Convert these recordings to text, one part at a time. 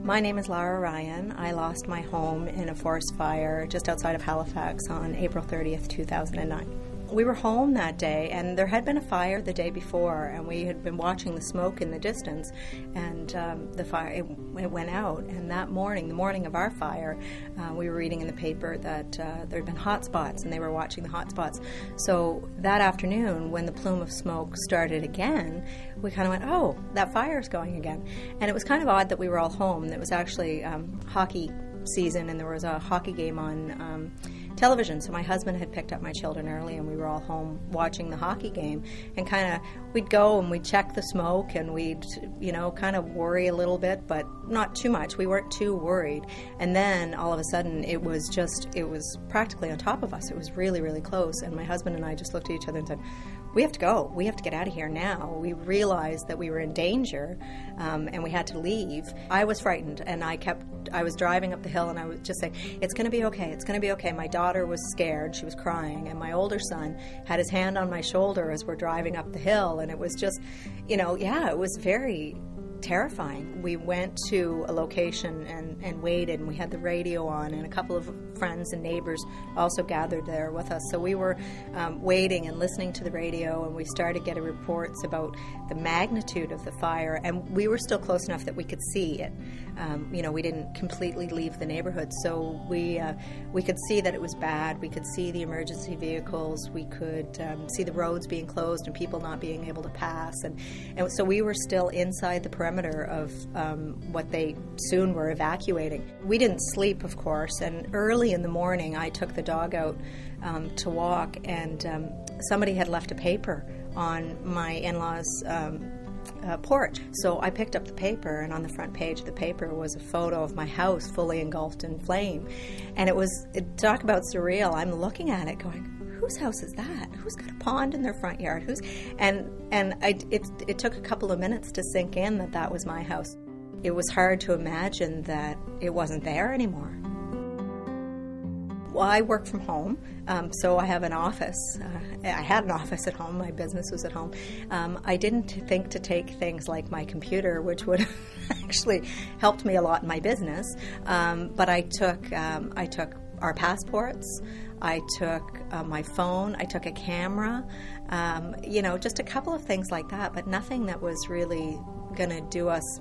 My name is Lara Ryan. I lost my home in a forest fire just outside of Halifax on April 30th, 2009. We were home that day, and there had been a fire the day before, and we had been watching the smoke in the distance, and the fire, it went out. And that morning, the morning of our fire, we were reading in the paper that there had been hot spots, and they were watching the hot spots. So that afternoon, when the plume of smoke started again, we kind of went, oh, that fire's going again. And it was kind of odd that we were all home. It was actually hockey season, and there was a hockey game on television, so my husband had picked up my children early, and we were all home watching the hockey game, and we'd go and we'd check the smoke, and we'd kind of worry a little bit, but not too much. We weren't too worried. And then all of a sudden it was practically on top of us. It was really, really close, and my husband and I just looked at each other and said, we have to go. We have to get out of here now. We realized that we were in danger, and we had to leave. I was frightened, and I was driving up the hill, and I was just saying, it's going to be okay. It's going to be okay. My daughter was scared. She was crying, and my older son had his hand on my shoulder as we're driving up the hill, and it was just, it was very terrifying. We went to a location and waited, and we had the radio on, and a couple of friends and neighbors also gathered there with us. So we were waiting and listening to the radio, and we started getting reports about the magnitude of the fire, and we were still close enough that we could see it. We didn't completely leave the neighborhood, so we could see that it was bad. We could see the emergency vehicles. We could see the roads being closed and people not being able to pass, and so we were still inside the perimeter of what they soon were evacuating. We didn't sleep, of course, and early in the morning I took the dog out to walk, and somebody had left a paper on my in-laws' porch. So I picked up the paper, and on the front page of the paper was a photo of my house fully engulfed in flame. And talk about surreal. I'm looking at it going, whose house is that? Who's got a pond in their front yard? It took a couple of minutes to sink in that was my house. It was hard to imagine that it wasn't there anymore. Well, I work from home, so I have an office. I had an office at home. My business was at home. I didn't think to take things like my computer, which would have actually helped me a lot in my business. But I took our passports. I took my phone. I took a camera. Just a couple of things like that, but nothing that was really going to do us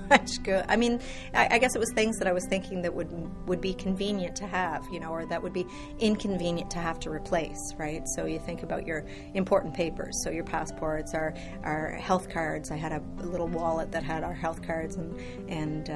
much good. I mean, I guess it was things that I was thinking that would be convenient to have, or that would be inconvenient to have to replace, right? So you think about your important papers, so your passports, our health cards. I had a little wallet that had our health cards and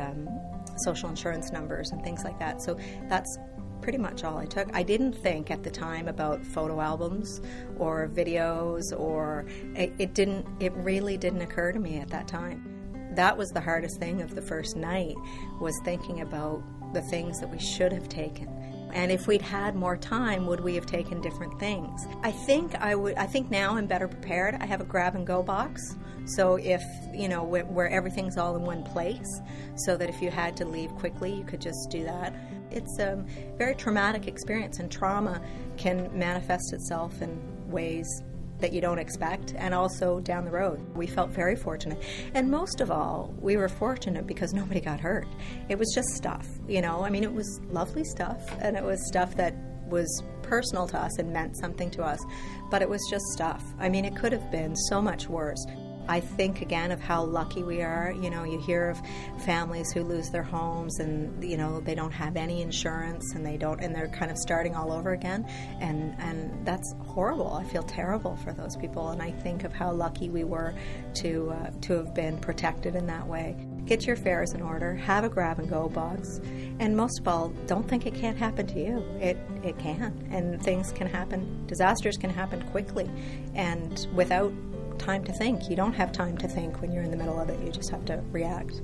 social insurance numbers and things like that. So that's pretty much all I took. I didn't think at the time about photo albums or videos, or it really didn't occur to me at that time. That was the hardest thing of the first night, was thinking about the things that we should have taken. And if we'd had more time, would we have taken different things? I think now I'm better prepared. I have a grab and go box. So if, where everything's all in one place, so that if you had to leave quickly, you could just do that. It's a very traumatic experience, and trauma can manifest itself in ways that you don't expect, and also down the road. We felt very fortunate. And most of all, we were fortunate because nobody got hurt. It was just stuff, it was lovely stuff, and it was stuff that was personal to us and meant something to us, but it was just stuff. It could have been so much worse. I think again of how lucky we are. You hear of families who lose their homes, and they don't have any insurance, and they're kind of starting all over again, and that's horrible. I feel terrible for those people, and I think of how lucky we were to have been protected in that way. Get your affairs in order, have a grab and go box, and most of all, don't think it can't happen to you. It can, and things can happen. Disasters can happen quickly, and without time to think. You don't have time to think when you're in the middle of it. You just have to react.